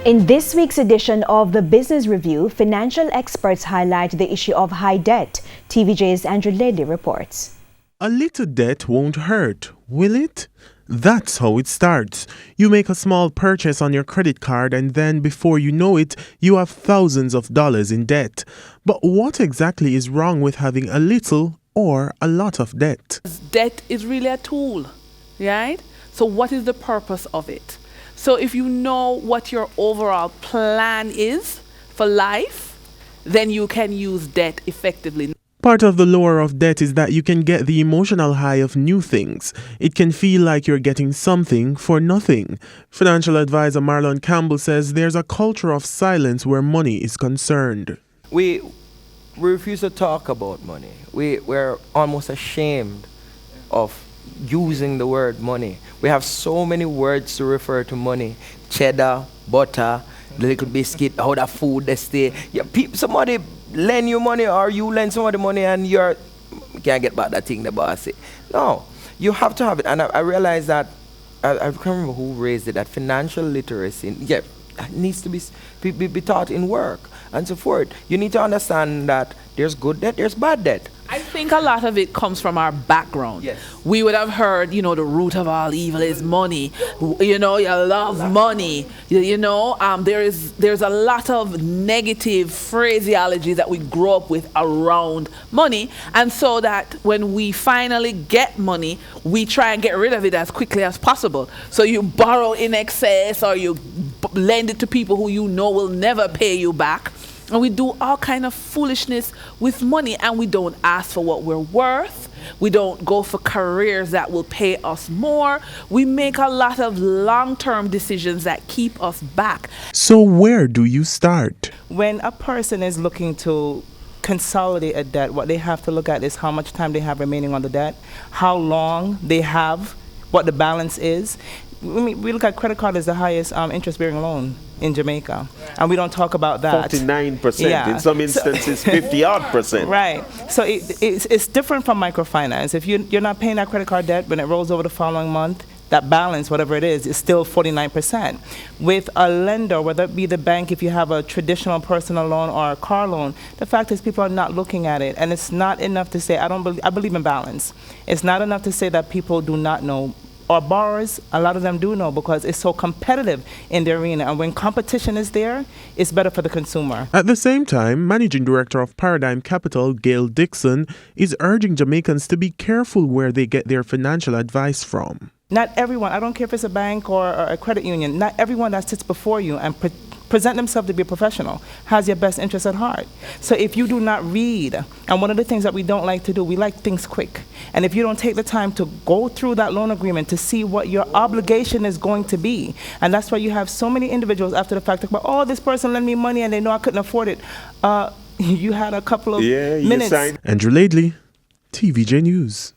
In this week's edition of the Business Review, financial experts highlight the issue of high debt. TVJ's Andrew Ledley reports. A little debt won't hurt, will it? That's how it starts. You make a small purchase on your credit card and then before you know it, you have thousands of dollars in debt. But what exactly is wrong with having a little or a lot of debt? Debt is really a tool, right? So what is the purpose of it? So if you know what your overall plan is for life, then you can use debt effectively. Part of the lure of debt is that you can get the emotional high of new things. It can feel like you're getting something for nothing. Financial advisor Marlon Campbell says there's a culture of silence where money is concerned. We refuse to talk about money. We're almost ashamed of using the word money. We have so many words to refer to money. Cheddar, butter, the little biscuit, how the food they stay. Yeah, somebody lend you money or you lend somebody money and you can't get back that thing the boss say. No, you have to have it. And I realize that, I can't remember who raised it, that financial literacy needs to be taught in work and so forth. You need to understand that there's good debt, there's bad debt. I think a lot of it comes from our background. Yes. We would have heard, the root of all evil is money. You love money. There's a lot of negative phraseology that we grow up with around money. And so that when we finally get money, we try and get rid of it as quickly as possible. So you borrow in excess or you lend it to people who you know will never pay you back. And we do all kind of foolishness with money, and we don't ask for what we're worth. We don't go for careers that will pay us more. We make a lot of long-term decisions that keep us back. So where do you start? When a person is looking to consolidate a debt, what they have to look at is how much time they have remaining on the debt, how long they have, what the balance is. We look at credit card as the highest interest-bearing loan in Jamaica, and we don't talk about that. 49%, yeah. in some instances 50-odd%. Right, so it's different from microfinance. If you're not paying that credit card debt, when it rolls over the following month, that balance, whatever it is still 49%. With a lender, whether it be the bank, if you have a traditional personal loan or a car loan, the fact is people are not looking at it, and it's not enough to say, I believe in balance. It's not enough to say that people do not know. Our borrowers, a lot of them do know because it's so competitive in the arena. And when competition is there, it's better for the consumer. At the same time, Managing Director of Paradigm Capital, Gail Dixon, is urging Jamaicans to be careful where they get their financial advice from. Not everyone, I don't care if it's a bank or a credit union, not everyone that sits before you and present themselves to be a professional has your best interest at heart. So if you do not read, and one of the things that we don't like to do, we like things quick. And if you don't take the time to go through that loan agreement to see what your obligation is going to be, and that's why you have so many individuals after the fact, like, oh, this person lent me money and they know I couldn't afford it. You had a couple of minutes. Andrew Ledley, TVJ News.